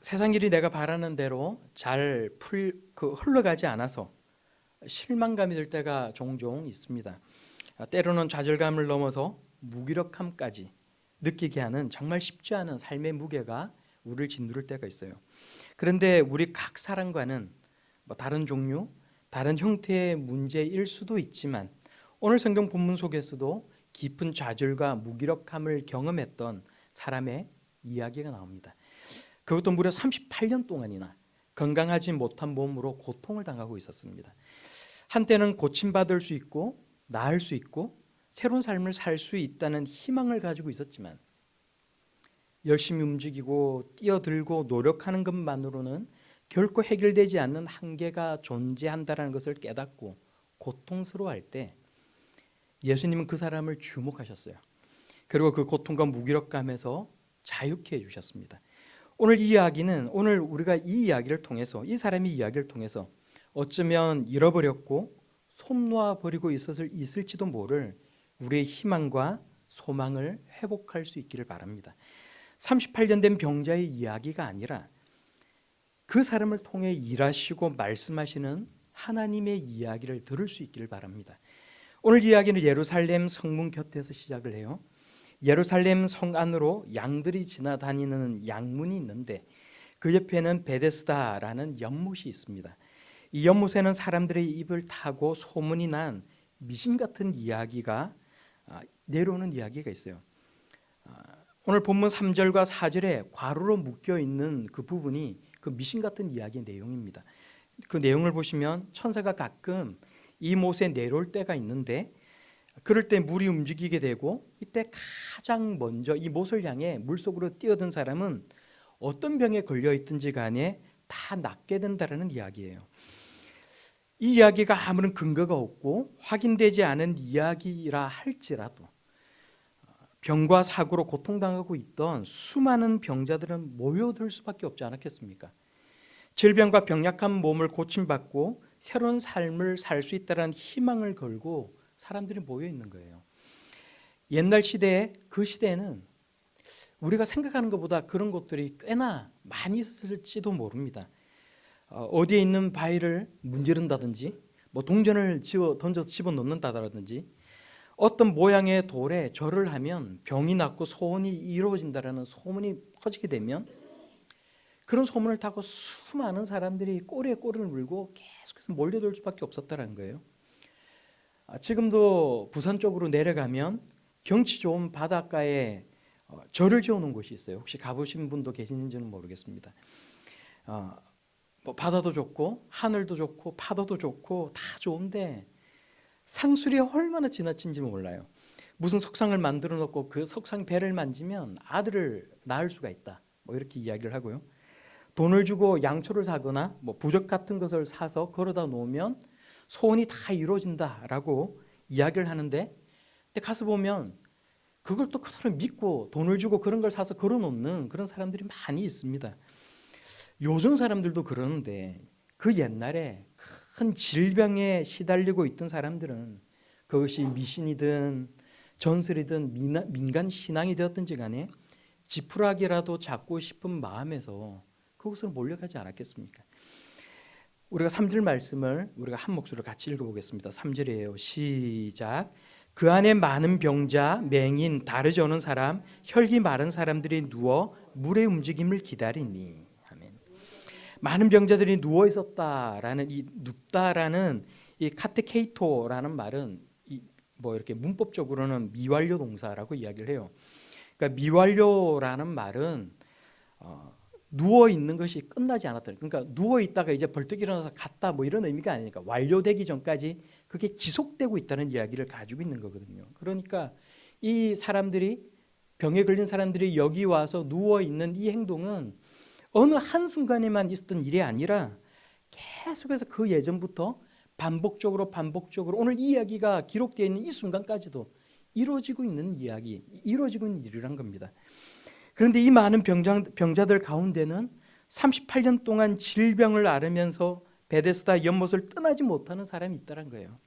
세상 일이 내가 바라는 대로 잘 흘러가지 않아서 실망감이 들 때가 종종 있습니다. 때로는 좌절감을 넘어서 무기력함까지 느끼게 하는 정말 쉽지 않은 삶의 무게가 우리를 짓누를 때가 있어요. 그런데 우리 각 사람과는 다른 종류, 다른 형태의 문제일 수도 있지만 오늘 성경 본문 속에서도 깊은 좌절과 무기력함을 경험했던 사람의 이야기가 나옵니다. 그것도 무려 38년 동안이나 건강하지 못한 몸으로 고통을 당하고 있었습니다. 한때는 고침받을 수 있고 나을 수 있고 새로운 삶을 살 수 있다는 희망을 가지고 있었지만 열심히 움직이고 뛰어들고 노력하는 것만으로는 결코 해결되지 않는 한계가 존재한다는 것을 깨닫고 고통스러워할 때 예수님은 그 사람을 주목하셨어요. 그리고 그 고통과 무기력감에서 자유케 해주셨습니다. 오늘 우리가 이 이야기를 통해서, 이 사람의 이야기를 통해서 어쩌면 잃어버렸고 손 놓아버리고 있을지도 모를 우리의 희망과 소망을 회복할 수 있기를 바랍니다. 38년 된 병자의 이야기가 아니라 그 사람을 통해 일하시고 말씀하시는 하나님의 이야기를 들을 수 있기를 바랍니다. 오늘 이야기는 예루살렘 성문 곁에서 시작을 해요. 예루살렘 성 안으로 양들이 지나다니는 양문이 있는데 그 옆에는 베데스다라는 연못이 있습니다. 이 연못에는 사람들의 입을 타고 소문이 난 미신 같은 이야기가 내려오는 이야기가 있어요. 오늘 본문 3절과 4절에 괄호로 묶여 있는 그 부분이 그 미신 같은 이야기의 내용입니다. 그 내용을 보시면 천사가 가끔 이 못에 내려올 때가 있는데 그럴 때 물이 움직이게 되고 이때 가장 먼저 이 못을 향해 물속으로 뛰어든 사람은 어떤 병에 걸려 있든지 간에 다 낫게 된다는 이야기예요. 이 이야기가 아무런 근거가 없고 확인되지 않은 이야기라 할지라도 병과 사고로 고통당하고 있던 수많은 병자들은 모여들 수밖에 없지 않았겠습니까? 질병과 병약한 몸을 고침받고 새로운 삶을 살 수 있다는 희망을 걸고 사람들이 모여 있는 거예요. 옛날 시대에 그 시대에는 우리가 생각하는 것보다 그런 것들이 꽤나 많이 있었을지도 모릅니다. 어디에 있는 바위를 문지른다든지 동전을 던져서 집어넣는다든지 어떤 모양의 돌에 절을 하면 병이 낫고 소원이 이루어진다라는 소문이 퍼지게 되면 그런 소문을 타고 수많은 사람들이 꼬리에 꼬리를 물고 계속해서 몰려들 수밖에 없었다는 거예요. 지금도 부산 쪽으로 내려가면 경치 좋은 바닷가에 절을 지어놓은 곳이 있어요. 혹시 가보신 분도 계시는지는 모르겠습니다. 바다도 좋고 하늘도 좋고 파도도 좋고 다 좋은데 상술이 얼마나 지나친지 몰라요. 무슨 석상을 만들어 놓고 그 석상 배를 만지면 아들을 낳을 수가 있다, 이렇게 이야기를 하고요. 돈을 주고 양초를 사거나 부적 같은 것을 사서 걸어다 놓으면 소원이 다 이루어진다라고 이야기를 하는데 가서 보면 그걸 또 그대로 믿고 돈을 주고 그런 걸 사서 걸어놓는 그런 사람들이 많이 있습니다. 요즘 사람들도 그러는데 그 옛날에 큰 질병에 시달리고 있던 사람들은 그것이 미신이든 전설이든 민간 신앙이 되었든지 간에 지푸라기라도 잡고 싶은 마음에서 그곳으로 몰려가지 않았겠습니까? 우리가 3절 말씀을 우리가 한 목소리로 같이 읽어보겠습니다. 3절이에요. 시작. 그 안에 많은 병자, 맹인, 다르지 않은 사람, 혈기 마른 사람들이 누워 물의 움직임을 기다리니. 아멘. 많은 병자들이 누워 있었다라는 이 눕다라는 이 카테케이토라는 말은 이렇게 문법적으로는 미완료 동사라고 이야기를 해요. 그러니까 미완료라는 말은 누워 있는 것이 끝나지 않았다. 그러니까 누워 있다가 이제 벌떡 일어나서 갔다 이런 의미가 아니니까 완료되기 전까지 그게 지속되고 있다는 이야기를 가지고 있는 거거든요. 그러니까 이 사람들이 병에 걸린 사람들이 여기 와서 누워 있는 이 행동은 어느 한순간에만 있었던 일이 아니라 계속해서 그 예전부터 반복적으로 오늘 이 이야기가 기록되어 있는 이 순간까지도 이루어지고 있는 일이란 겁니다. 그런데 이 많은 병자들 가운데는 38년 동안 질병을 앓으면서 베데스다 연못을 떠나지 못하는 사람이 있다는 거예요.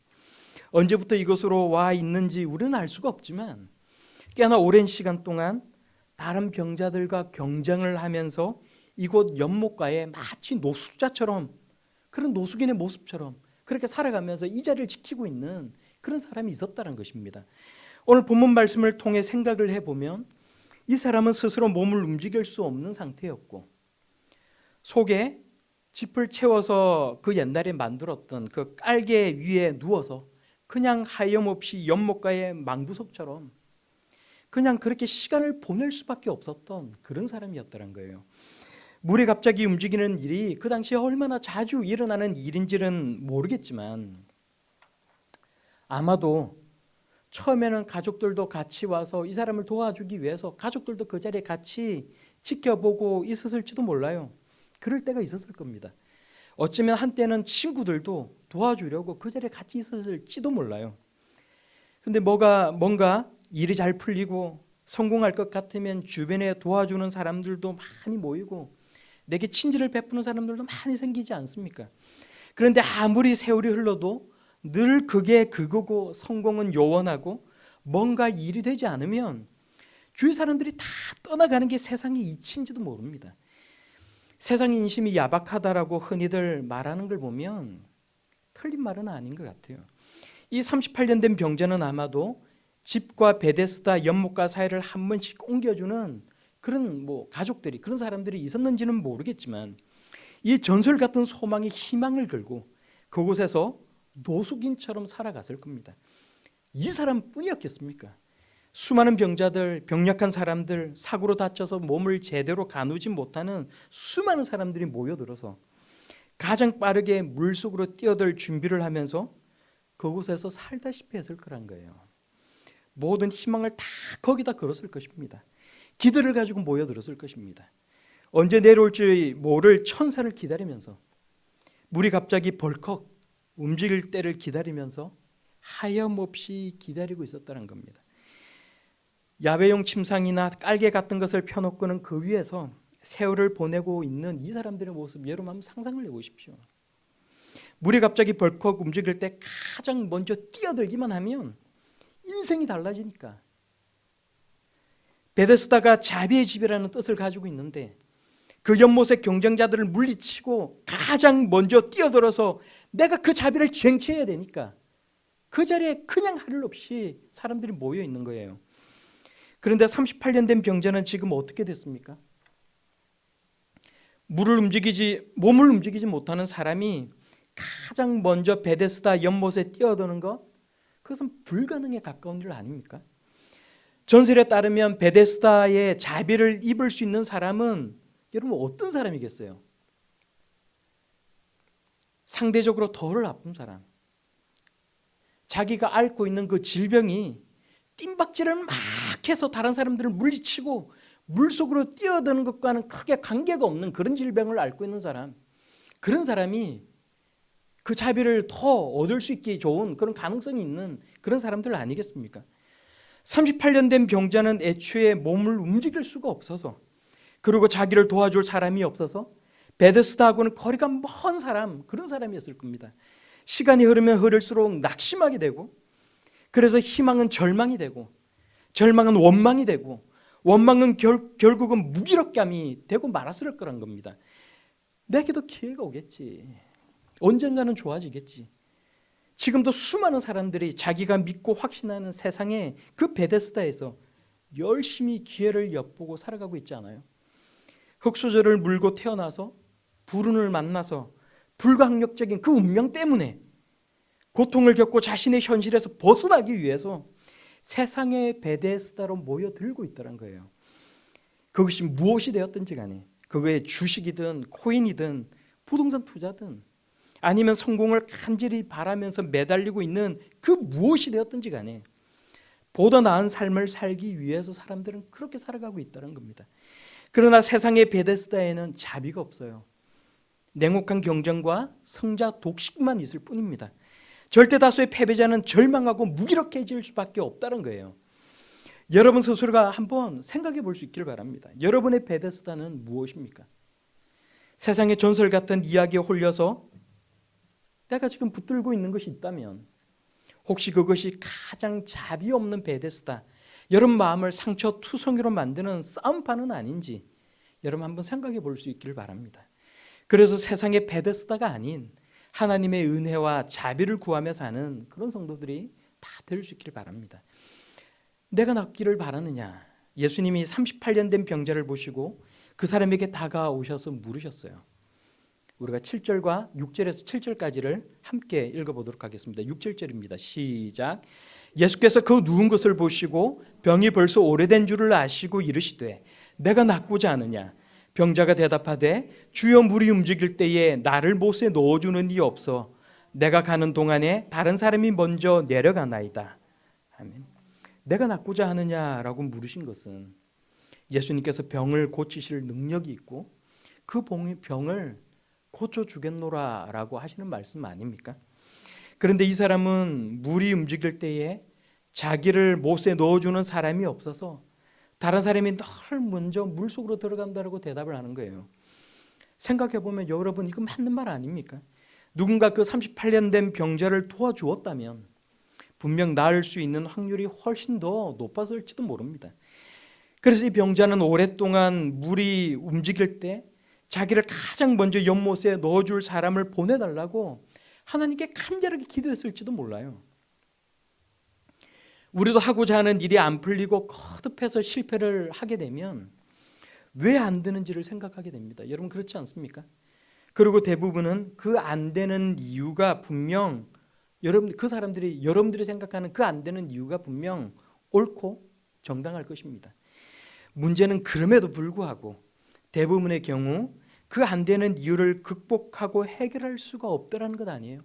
언제부터 이곳으로 와 있는지 우리는 알 수가 없지만 꽤나 오랜 시간 동안 다른 병자들과 경쟁을 하면서 이곳 연못가에 마치 노숙자처럼, 그런 노숙인의 모습처럼 그렇게 살아가면서 이 자리를 지키고 있는 그런 사람이 있었다는 것입니다. 오늘 본문 말씀을 통해 생각을 해보면 이 사람은 스스로 몸을 움직일 수 없는 상태였고, 속에 짚을 채워서 그 옛날에 만들었던 그 깔개 위에 누워서 그냥 하염없이 연못가의 망부석처럼 그냥 그렇게 시간을 보낼 수밖에 없었던 그런 사람이었다는 거예요. 물이 갑자기 움직이는 일이 그 당시에 얼마나 자주 일어나는 일인지는 모르겠지만, 아마도 처음에는 가족들도 같이 와서 이 사람을 도와주기 위해서 가족들도 그 자리에 같이 지켜보고 있었을지도 몰라요. 그럴 때가 있었을 겁니다. 어쩌면 한때는 친구들도 도와주려고 그 자리에 같이 있었을지도 몰라요. 근데 뭔가 일이 잘 풀리고 성공할 것 같으면 주변에 도와주는 사람들도 많이 모이고 내게 친절을 베푸는 사람들도 많이 생기지 않습니까? 그런데 아무리 세월이 흘러도 늘 그게 그거고 성공은 요원하고 뭔가 일이 되지 않으면 주위 사람들이 다 떠나가는 게 세상의 이치인지도 모릅니다. 세상의 인심이 야박하다라고 흔히들 말하는 걸 보면 틀린 말은 아닌 것 같아요. 이 38년 된 병자는 아마도 집과 베데스다 연못가 사이를 한 번씩 옮겨주는 그런 가족들이, 그런 사람들이 있었는지는 모르겠지만 이 전설 같은 소망의 희망을 걸고 그곳에서 노숙인처럼 살아갔을 겁니다. 이 사람뿐이었겠습니까? 수많은 병자들, 병약한 사람들, 사고로 다쳐서 몸을 제대로 가누지 못하는 수많은 사람들이 모여들어서 가장 빠르게 물속으로 뛰어들 준비를 하면서 그곳에서 살다시피 했을 거란 거예요. 모든 희망을 다 거기다 걸었을 것입니다. 기도를 가지고 모여들었을 것입니다. 언제 내려올지 모를 천사를 기다리면서, 물이 갑자기 벌컥 움직일 때를 기다리면서 하염없이 기다리고 있었다는 겁니다. 야외용 침상이나 깔개 같은 것을 펴놓고는 그 위에서 세월을 보내고 있는 이 사람들의 모습 여러분 한번 상상을 해보십시오. 물이 갑자기 벌컥 움직일 때 가장 먼저 뛰어들기만 하면 인생이 달라지니까. 베데스다가 자비의 집이라는 뜻을 가지고 있는데 그 연못의 경쟁자들을 물리치고 가장 먼저 뛰어들어서 내가 그 자비를 쟁취해야 되니까 그 자리에 그냥 할 일 없이 사람들이 모여 있는 거예요. 그런데 38년 된 병자는 지금 어떻게 됐습니까? 몸을 움직이지 못하는 사람이 가장 먼저 베데스다 연못에 뛰어드는 것, 그것은 불가능에 가까운 일 아닙니까? 전설에 따르면 베데스다의 자비를 입을 수 있는 사람은 여러분 어떤 사람이겠어요? 상대적으로 덜 아픈 사람, 자기가 앓고 있는 그 질병이 뜀박질을 막 해서 다른 사람들을 물리치고 물속으로 뛰어드는 것과는 크게 관계가 없는 그런 질병을 앓고 있는 사람, 그런 사람이 그 자비를 더 얻을 수 있게 좋은 그런 가능성이 있는 그런 사람들 아니겠습니까? 38년 된 병자는 애초에 몸을 움직일 수가 없어서, 그리고 자기를 도와줄 사람이 없어서 베데스다하고는 거리가 먼 사람, 그런 사람이었을 겁니다. 시간이 흐르면 흐를수록 낙심하게 되고, 그래서 희망은 절망이 되고, 절망은 원망이 되고, 원망은 결국은 무기력감이 되고 말았을 거란 겁니다. 내게도 기회가 오겠지, 언젠가는 좋아지겠지. 지금도 수많은 사람들이 자기가 믿고 확신하는 세상에 그 베데스다에서 열심히 기회를 엿보고 살아가고 있지 않아요? 흙수저를 물고 태어나서 불운을 만나서 불가항력적인 그 운명 때문에 고통을 겪고 자신의 현실에서 벗어나기 위해서 세상의 베데스다로 모여들고 있다는 거예요. 그것이 무엇이 되었든지 간에, 그거의 주식이든 코인이든 부동산 투자든 아니면 성공을 간절히 바라면서 매달리고 있는 그 무엇이 되었든지 간에 보다 나은 삶을 살기 위해서 사람들은 그렇게 살아가고 있다는 겁니다. 그러나 세상의 베데스다에는 자비가 없어요. 냉혹한 경쟁과 성자 독식만 있을 뿐입니다. 절대 다수의 패배자는 절망하고 무기력해질 수밖에 없다는 거예요. 여러분 스스로가 한번 생각해 볼 수 있기를 바랍니다. 여러분의 베데스다는 무엇입니까? 세상의 전설 같은 이야기에 홀려서 내가 지금 붙들고 있는 것이 있다면 혹시 그것이 가장 자비 없는 베데스다, 여러분 마음을 상처투성이로 만드는 싸움판은 아닌지 여러분 한번 생각해 볼 수 있기를 바랍니다. 그래서 세상의 베데스다가 아닌 하나님의 은혜와 자비를 구하며 사는 그런 성도들이 다 될 수 있기를 바랍니다. 내가 낫기를 바라느냐? 예수님이 38년 된 병자를 보시고 그 사람에게 다가오셔서 물으셨어요. 우리가 7절과 6절에서 7절까지를 함께 읽어보도록 하겠습니다. 6, 7절입니다. 시작. 예수께서 그 누운 것을 보시고 병이 벌써 오래된 줄을 아시고 이르시되 내가 낫고자 하느냐? 병자가 대답하되 주여 물이 움직일 때에 나를 못에 넣어주는 이 없어 내가 가는 동안에 다른 사람이 먼저 내려가나이다. 아멘. 내가 낫고자 하느냐라고 물으신 것은 예수님께서 병을 고치실 능력이 있고 그 병을 고쳐주겠노라라고 하시는 말씀 아닙니까? 그런데 이 사람은 물이 움직일 때에 자기를 못에 넣어주는 사람이 없어서 다른 사람이 늘 먼저 물속으로 들어간다고 대답을 하는 거예요. 생각해보면 여러분 이거 맞는 말 아닙니까? 누군가 그 38년 된 병자를 도와주었다면 분명 나을 수 있는 확률이 훨씬 더 높았을지도 모릅니다. 그래서 이 병자는 오랫동안 물이 움직일 때 자기를 가장 먼저 연못에 넣어줄 사람을 보내달라고 하나님께 간절하게 기도했을지도 몰라요. 우리도 하고자 하는 일이 안 풀리고 거듭해서 실패를 하게 되면 왜 안 되는지를 생각하게 됩니다. 여러분 그렇지 않습니까? 그리고 대부분은 그 안 되는 이유가 분명 여러분들이 생각하는 그 안 되는 이유가 분명 옳고 정당할 것입니다. 문제는 그럼에도 불구하고 대부분의 경우 그 안 되는 이유를 극복하고 해결할 수가 없다는 것 아니에요.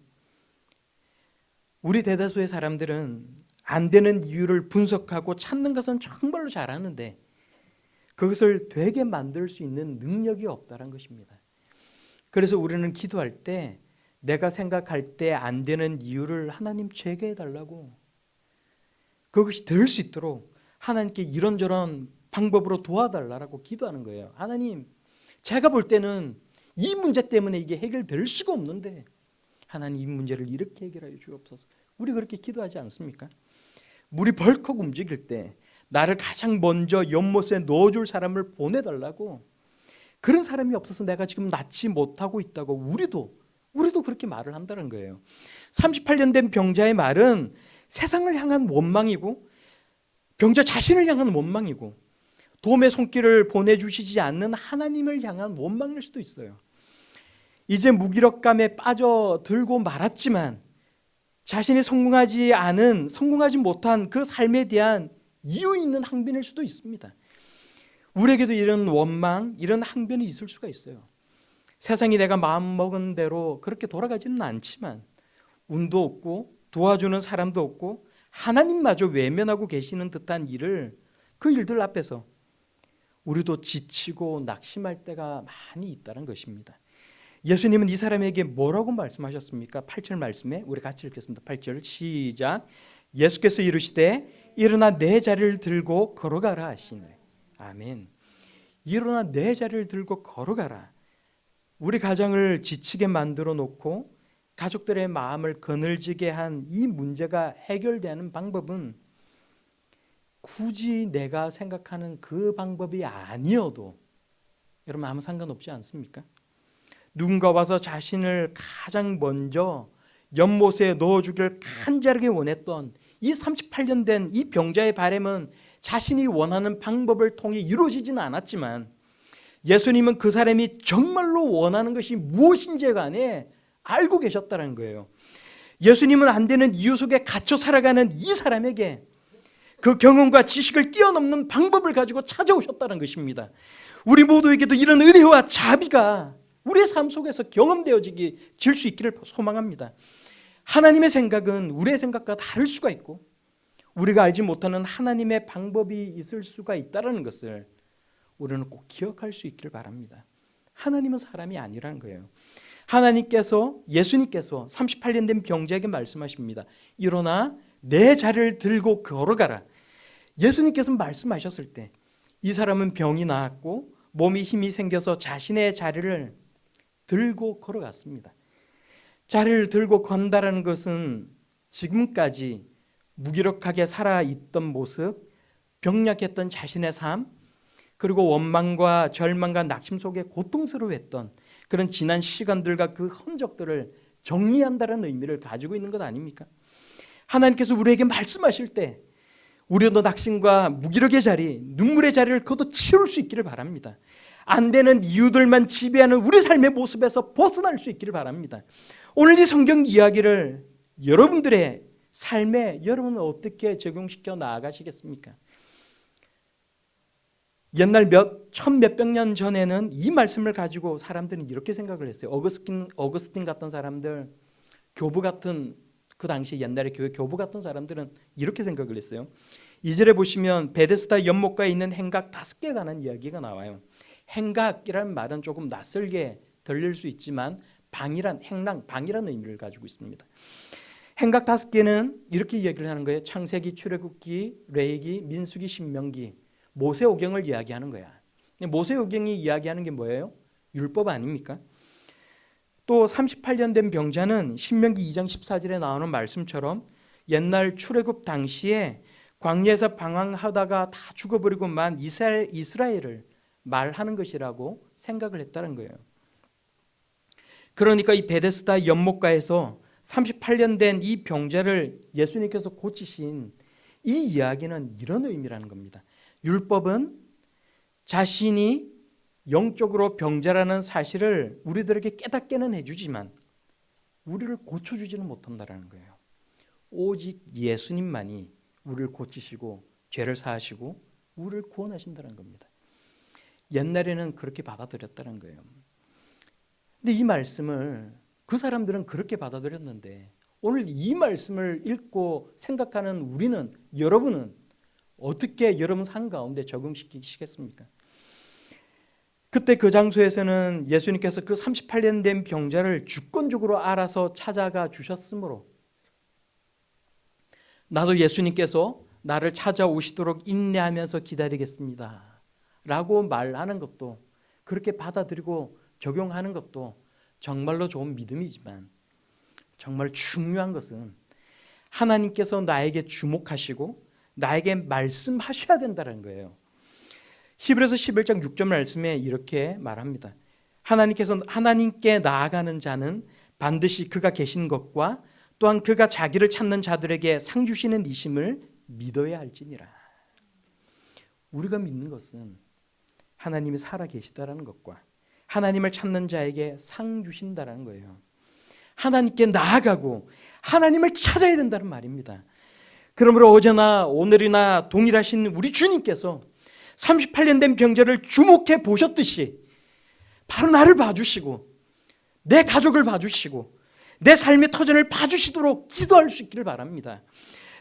우리 대다수의 사람들은 안 되는 이유를 분석하고 찾는 것은 정말로 잘하는데 그것을 되게 만들 수 있는 능력이 없다는 것입니다. 그래서 우리는 기도할 때 내가 생각할 때 안 되는 이유를 하나님 제게 해달라고 그것이 될 수 있도록 하나님께 이런저런 방법으로 도와달라고 기도하는 거예요. 하나님 제가 볼 때는 이 문제 때문에 이게 해결될 수가 없는데 하나님 이 문제를 이렇게 해결하여 주옵소서. 우리 그렇게 기도하지 않습니까? 물이 벌컥 움직일 때 나를 가장 먼저 연못에 넣어줄 사람을 보내달라고 그런 사람이 없어서 내가 지금 낫지 못하고 있다고 우리도 그렇게 말을 한다는 거예요. 38년 된 병자의 말은 세상을 향한 원망이고 병자 자신을 향한 원망이고 도움의 손길을 보내주시지 않는 하나님을 향한 원망일 수도 있어요. 이제 무기력감에 빠져들고 말았지만 자신이 성공하지 못한 그 삶에 대한 이유 있는 항변일 수도 있습니다. 우리에게도 이런 원망, 이런 항변이 있을 수가 있어요. 세상이 내가 마음먹은 대로 그렇게 돌아가지는 않지만 운도 없고 도와주는 사람도 없고 하나님마저 외면하고 계시는 듯한 그 일들 앞에서 우리도 지치고 낙심할 때가 많이 있다는 것입니다. 예수님은 이 사람에게 뭐라고 말씀하셨습니까? 8절 말씀에 우리 같이 읽겠습니다. 8절 시작. 예수께서 이르시되 일어나 내 자리를 들고 걸어가라 하시네. 아멘. 일어나 내 자리를 들고 걸어가라. 우리 가정을 지치게 만들어 놓고 가족들의 마음을 거늘지게 한 이 문제가 해결되는 방법은 굳이 내가 생각하는 그 방법이 아니어도 여러분 아무 상관없지 않습니까? 누군가 와서 자신을 가장 먼저 연못에 넣어주길 간절하게 원했던 이 38년 된 이 병자의 바람은 자신이 원하는 방법을 통해 이루어지지는 않았지만 예수님은 그 사람이 정말로 원하는 것이 무엇인지 간에 알고 계셨다는 거예요. 예수님은 안 되는 이유 속에 갇혀 살아가는 이 사람에게 그 경험과 지식을 뛰어넘는 방법을 가지고 찾아오셨다는 것입니다. 우리 모두에게도 이런 은혜와 자비가 우리의 삶 속에서 질 수 있기를 소망합니다. 하나님의 생각은 우리의 생각과 다를 수가 있고 우리가 알지 못하는 하나님의 방법이 있을 수가 있다는 것을 우리는 꼭 기억할 수 있기를 바랍니다. 하나님은 사람이 아니라는 거예요. 예수님께서 38년 된 병자에게 말씀하십니다. 일어나 내 자리를 들고 걸어가라. 예수님께서 말씀하셨을 때 이 사람은 병이 나았고 몸이 힘이 생겨서 자신의 자리를 들고 걸어갔습니다. 자리를 들고 건다라는 것은 지금까지 무기력하게 살아있던 모습, 병약했던 자신의 삶, 그리고 원망과 절망과 낙심 속에 고통스러워했던 그런 지난 시간들과 그 흔적들을 정리한다는 의미를 가지고 있는 것 아닙니까? 하나님께서 우리에게 말씀하실 때 우리도 낙심과 무기력의 자리, 눈물의 자리를 걷어치울 수 있기를 바랍니다. 안 되는 이유들만 지배하는 우리 삶의 모습에서 벗어날 수 있기를 바랍니다. 오늘 이 성경 이야기를 여러분들의 삶에 여러분은 어떻게 적용시켜 나아가시겠습니까? 옛날 몇백 년 전에는 이 말씀을 가지고 사람들은 이렇게 생각을 했어요. 어거스틴 같은 사람들, 교부 같은, 그 당시 옛날에 교회 교부 같은 사람들은 이렇게 생각을 했어요. 2절에 보시면 베데스다 연못가에 있는 행각 5개에 관한 이야기가 나와요. 행각이라는 말은 조금 낯설게 들릴 수 있지만 방이라는 의미를 가지고 있습니다. 행각 5개는 이렇게 이야기를 하는 거예요. 창세기, 출애굽기, 레위기, 민수기, 신명기, 모세오경을 이야기하는 거야. 모세오경이 이야기하는 게 뭐예요? 율법 아닙니까? 또 38년 된 병자는 신명기 2장 14절에 나오는 말씀처럼 옛날 출애굽 당시에 광야에서 방황하다가 다 죽어버리고 만 이스라엘을 말하는 것이라고 생각을 했다는 거예요. 그러니까 이 베데스다 연못가에서 38년 된 이 병자를 예수님께서 고치신 이 이야기는 이런 의미라는 겁니다. 율법은 자신이 영적으로 병자라는 사실을 우리들에게 깨닫게는 해주지만 우리를 고쳐주지는 못한다는 거예요. 오직 예수님만이 우리를 고치시고 죄를 사하시고 우리를 구원하신다는 겁니다. 옛날에는 그렇게 받아들였다는 거예요. 근데 이 말씀을 그 사람들은 그렇게 받아들였는데 오늘 이 말씀을 읽고 생각하는 우리는, 여러분은 어떻게 여러분 삶 가운데 적용시키시겠습니까? 그때 그 장소에서는 예수님께서 그 38년 된 병자를 주권적으로 알아서 찾아가 주셨으므로 나도 예수님께서 나를 찾아오시도록 인내하면서 기다리겠습니다 라고 말하는 것도, 그렇게 받아들이고 적용하는 것도 정말로 좋은 믿음이지만 정말 중요한 것은 하나님께서 나에게 주목하시고 나에게 말씀하셔야 된다는 거예요. 히브리서 11장 6절 말씀에 이렇게 말합니다. 하나님께 나아가는 자는 반드시 그가 계신 것과 또한 그가 자기를 찾는 자들에게 상 주시는 이심을 믿어야 할지니라. 우리가 믿는 것은 하나님이 살아 계시다라는 것과 하나님을 찾는 자에게 상 주신다라는 거예요. 하나님께 나아가고 하나님을 찾아야 된다는 말입니다. 그러므로 어제나 오늘이나 동일하신 우리 주님께서 38년 된 병자를 주목해 보셨듯이 바로 나를 봐주시고 내 가족을 봐주시고 내 삶의 터전을 봐주시도록 기도할 수 있기를 바랍니다.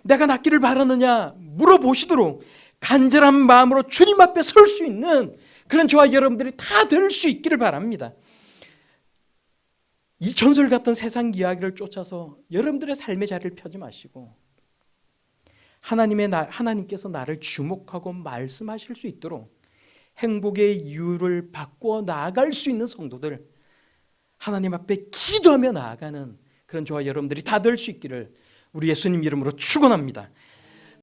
내가 낫기를 바라느냐 물어보시도록 간절한 마음으로 주님 앞에 설 수 있는 그런 저와 여러분들이 다 될 수 있기를 바랍니다. 이 전설 같은 세상 이야기를 쫓아서 여러분들의 삶의 자리를 펴지 마시고 하나님께서 나를 주목하고 말씀하실 수 있도록 행복의 이유를 바꾸어 나아갈 수 있는 성도들, 하나님 앞에 기도하며 나아가는 그런 저와 여러분들이 다 될 수 있기를 우리 예수님 이름으로 축원합니다.